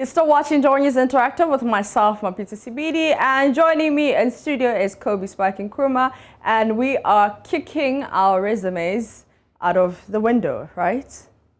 still watching JoyNews Interactive with myself, Mapita Sibidi, and joining me in studio is Kobe Spike Nkrumah, and we are kicking our resumes out of the window, right?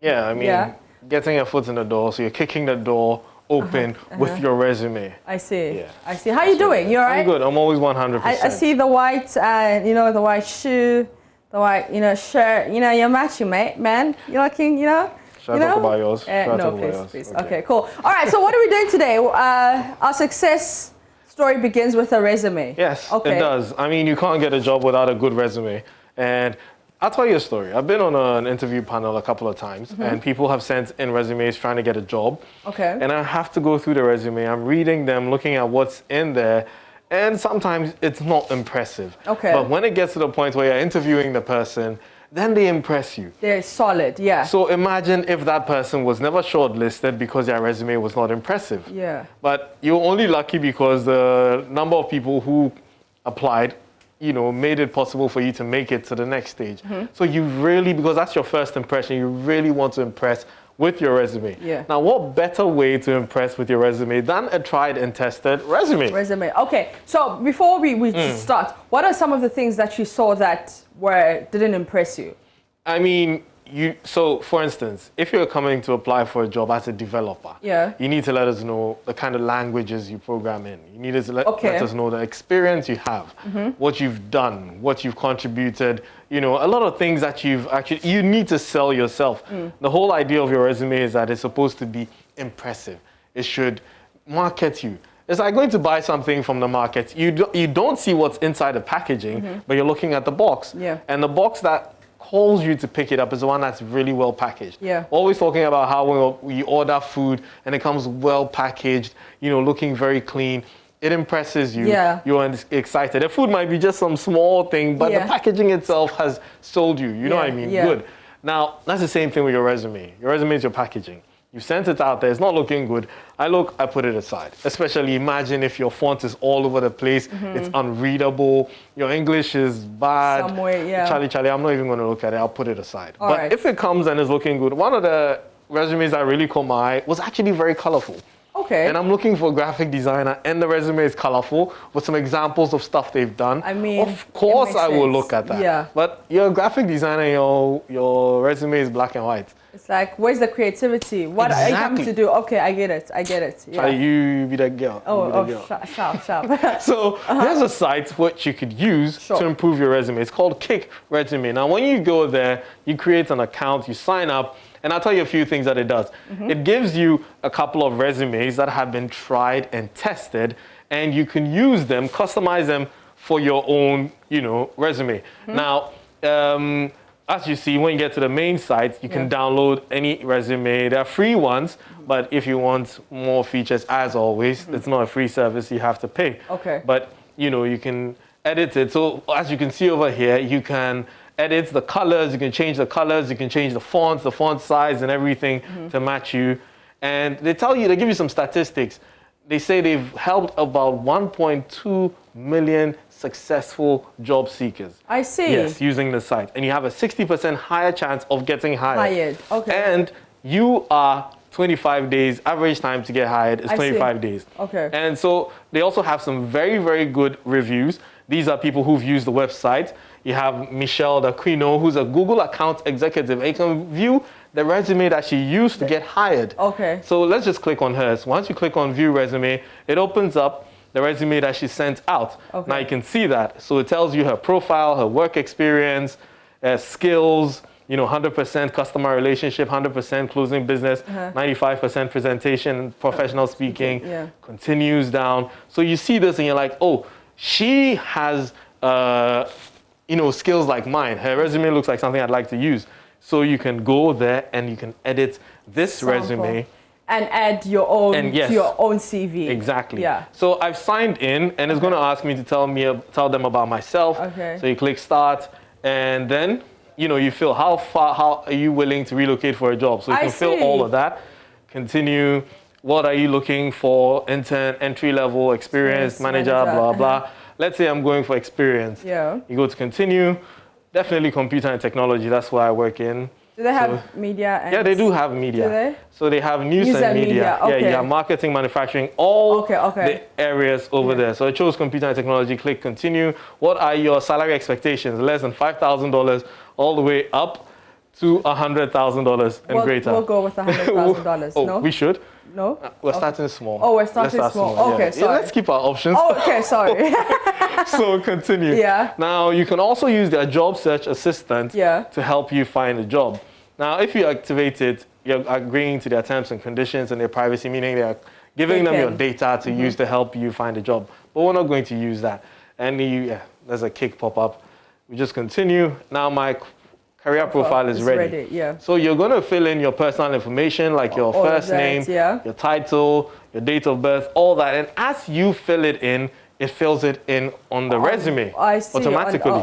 Yeah, I mean, getting your foot in the door, so you're kicking the door open with your resume. I see. Yeah. I see. How are you doing? You all right? I'm good. I'm always 100%. I see the white, the white shoe, the white, shirt. You're matching, mate, man. You're looking, Should I talk about yours? No, please. Okay, cool. All right, so what are we doing today? Our success story begins with a resume. Yes, it does. I mean, you can't get a job without a good resume. And I'll tell you a story. I've been on an interview panel a couple of times, and people have sent in resumes trying to get a job. Okay. And I have to go through the resume. I'm reading them, looking at what's in there, and sometimes it's not impressive. Okay. But when it gets to the point where you're interviewing the person, then they impress you. They're solid, yeah. So imagine if that person was never shortlisted because their resume was not impressive. Yeah. But you're only lucky because the number of people who applied, made it possible for you to make it to the next stage. So you really, because that's your first impression, you really want to impress with your resume. Yeah. Now, what better way to impress with your resume than a tried and tested resume? Okay, so before we start, what are some of the things that you saw that didn't impress you? I mean, so for instance, if you're coming to apply for a job as a developer, you need to let us know the kind of languages you program in. You need to let us know the experience you have, what you've done, what you've contributed, a lot of things that you need to sell yourself. The whole idea of your resume is that it's supposed to be impressive. It should market you. It's like going to buy something from the market. You don't see what's inside the packaging, but you're looking at the box. Yeah. And the box that calls you to pick it up is the one that's really well packaged. Yeah. Always talking about how when we order food and it comes well packaged, looking very clean, it impresses you. Yeah. You're excited. The food might be just some small thing, but the packaging itself has sold you. You know what I mean? Yeah. Good. Now, that's the same thing with your resume. Your resume is your packaging. You sent it out there, it's not looking good. I put it aside. Especially imagine if your font is all over the place, it's unreadable, your English is bad. Charlie, I'm not even going to look at it, I'll put it aside. But if it comes and is looking good, one of the resumes that really caught my eye was actually very colorful. Okay. And I'm looking for a graphic designer, and the resume is colorful with some examples of stuff they've done. I mean, of course I will look at that. Yeah. But you're a graphic designer, your resume is black and white. It's like, where's the creativity? What are you coming to do? Okay, I get it. Yeah. You be that girl. Sharp. So there's a site which you could use to improve your resume. It's called Kick Resume. Now, when you go there, you create an account, you sign up, and I'll tell you a few things that it does. It gives you a couple of resumes that have been tried and tested, and you can use them, customize them for your own, resume. Now, as you see, when you get to the main site, you can download any resume. There are free ones, but if you want more features, as always, it's not a free service, you have to pay. Okay. But, you can edit it. So as you can see over here, you can edit the colors, you can change the colors, you can change the fonts, the font size and everything to match you. And they give you some statistics. They say they've helped about 1.2 million successful job seekers. I see. Yes, using the site. And you have a 60% higher chance of getting hired. Okay. And you are 25 days, average time to get hired is 25 days. Okay. And so they also have some very, very good reviews. These are people who've used the website. You have Michelle Daquino, who's a Google account executive. And you can view the resume that she used to get hired. Okay. So let's just click on hers. Once you click on view resume, it opens up the resume that she sent out. Okay. Now you can see that. So it tells you her profile, her work experience, skills, 100% customer relationship, 100% closing business, 95% presentation, professional speaking, continues down. So you see this and you're like, oh, she has, skills like mine. Her resume looks like something I'd like to use. So you can go there and you can edit this resume. And add your own to your own CV. Exactly. Yeah. So I've signed in, and it's going to ask me to tell them about myself. Okay. So you click start, and then you fill how are you willing to relocate for a job. So you can fill all of that. Continue. What are you looking for? Intern, entry level, experienced, manager, blah blah. Let's say I'm going for experience. Yeah. You go to continue. Definitely computer and technology. That's what I work in. Do they have media? And yeah, they do have media. Do they? So they have news and media. Okay. Yeah, you have marketing, manufacturing, all the areas over there. So it chose computer and technology. Click continue. What are your salary expectations? Less than $5,000 all the way up to $100,000 and greater. We'll go with $100,000. No? We should? No? We're starting small. Oh, we're starting small. Okay, sorry. Yeah, let's keep our options. Oh, okay, sorry. So continue. Yeah. Now, you can also use their job search assistant to help you find a job. Now, if you activate it, you're agreeing to their terms and conditions and their privacy, meaning they're giving them your data to use to help you find a job. But we're not going to use that. And there's a Kik pop-up. We just continue. Now, my career profile is ready. So you're going to fill in your personal information, like your first name, your title, your date of birth, all that. And as you fill it in, it fills it in on the resume automatically.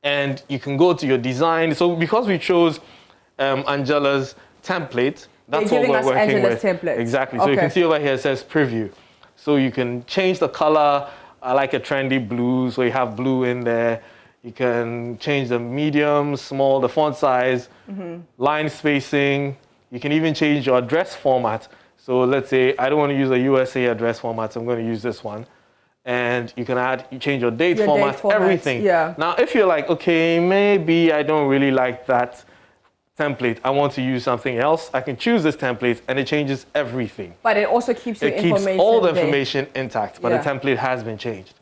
And you can go to your design. So because we chose Angela's template, that's what we're working with. Template. Exactly. So you can see over here it says preview. So you can change the color. I like a trendy blue, so you have blue in there. You can change the medium, small, the font size, line spacing. You can even change your address format. So let's say I don't want to use a USA address format, so I'm going to use this one. And you can change your date format, everything. Now, if you're like, okay, maybe I don't really like that template, I want to use something else, I can choose this template and it changes everything. But it also keeps your information. It keeps all the information intact, but the template has been changed.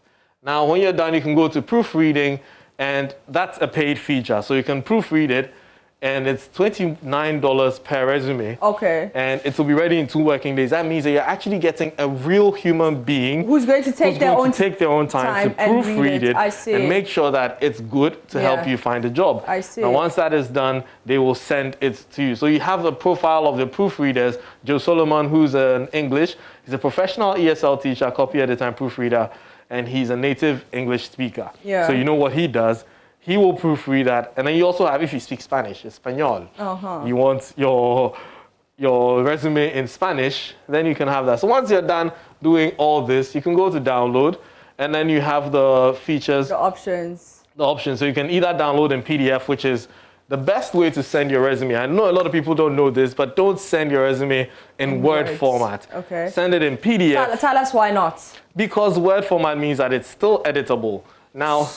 Now, when you're done, you can go to proofreading, and that's a paid feature. So you can proofread it, and it's $29 per resume. Okay. And it will be ready in 2 working days. That means that you're actually getting a real human being who's going to take their own time to proofread it and make sure that it's good to help you find a job. I see. Now, once that is done, they will send it to you. So you have a profile of the proofreaders. Joe Solomon, who's an English, he's a professional ESL teacher, copy editor, and proofreader, and he's a native English speaker. So you know what he does. He will proofread that. And then you also have, if you speak Spanish, Espanol, you want your resume in Spanish, then you can have that. So once you're done doing all this, you can go to download, and then you have the features. The options. The options. So you can either download in PDF, which is the best way to send your resume. I know a lot of people don't know this, but don't send your resume in Word format. Okay. Send it in PDF. Tell us why not. Because Word format means that it's still editable. Now,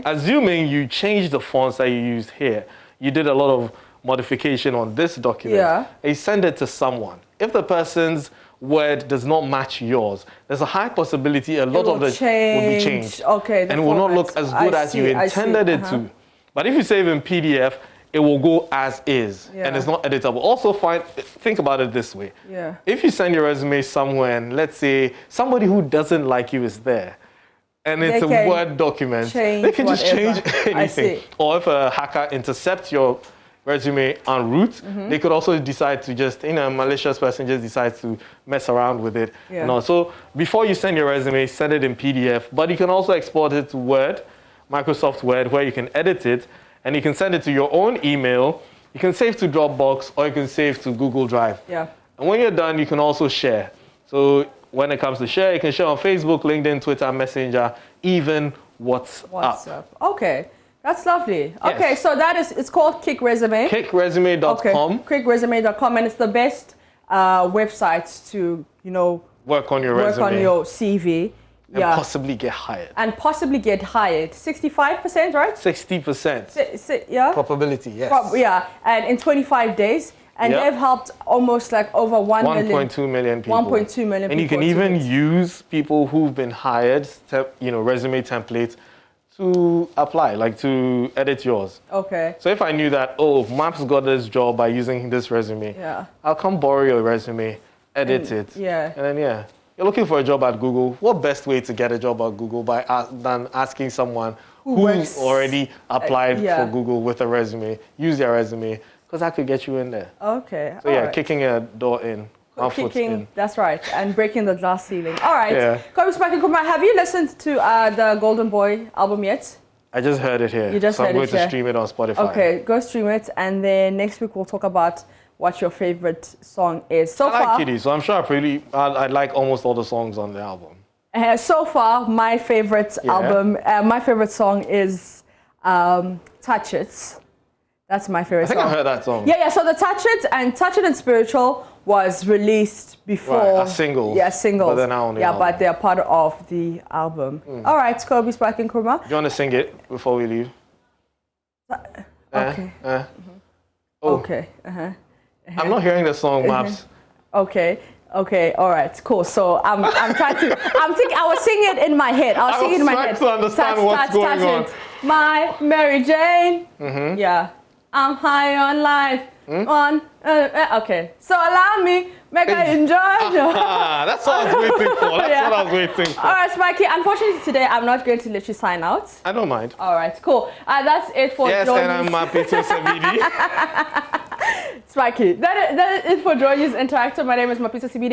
assuming you changed the fonts that you used here, you did a lot of modification on this document, and you send it to someone. If the person's Word does not match yours, there's a high possibility a lot of it will be changed. And it will not look as good as you intended it to. But if you save in PDF, it will go as is, and it's not editable. Also, think about it this way. If you send your resume somewhere, and let's say somebody who doesn't like you is there, and it's a Word document, they can just change anything. Or if a hacker intercepts your resume en route, they could also decide to just, a malicious person just decides to mess around with it. So before you send your resume, send it in PDF, but you can also export it to Word, Microsoft Word, where you can edit it, and you can send it to your own email. You can save to Dropbox, or you can save to Google Drive. And when you're done, you can also share. So when it comes to share, you can share on Facebook, LinkedIn, Twitter, Messenger, even WhatsApp. Okay, that's lovely. Okay, so it's called Kik Resume. KikResume.com. KikResume.com, and it's the best website to, work on your resume. Work on your CV. And possibly get hired. 65%, right? 60%. Probability, yes. And in 25 days. And they've helped almost like over 1.2 million people. 1.2 million people. And you can even use people who've been hired, resume templates to apply, like to edit yours. Okay. So if I knew that, Maps got this job by using this resume, I'll come borrow your resume, edit it. And then, you're looking for a job at Google. What best way to get a job at Google than asking someone who's already applied for Google with a resume, use their resume, because that could get you in there. Okay. So kicking a door in. That's right, and breaking the glass ceiling. All right. Kobe Sparking Kumar, have you listened to the Golden Boy album yet? I just heard it here. You just heard it here. I'm going to stream it on Spotify. Okay, go stream it, and then next week we'll talk about what your favorite song is. I like Kitty, so I'm sure I like almost all the songs on the album. So far, my favorite album, my favorite song is Touch It. That's my favorite song. I think I heard that song. Yeah. So the Touch It and Spiritual was released before. Right, as singles. Yeah, singles. But they're now on the album. But they're part of the album. All right, Kobe, Spike, and Nkrumah. Do you want to sing it before we leave? Okay. Oh. Okay. I'm not hearing the song, Maps. Okay. All right. Cool. So I'm trying to. I was singing it in my head. I was singing it in my head. to understand what's going on. My Mary Jane. Yeah. I'm high on life. Okay. So allow me, make I enjoy. That's what I was waiting for. That's what I was waiting for. All right, Spiky. Unfortunately, today I'm not going to let you sign out. I don't mind. All right. Cool. That's it for Yes, JoyNews. and I'm happy to Sabidi. Spiky. That is it for JoyNews Interactive. My name is Mapisa Sibidi.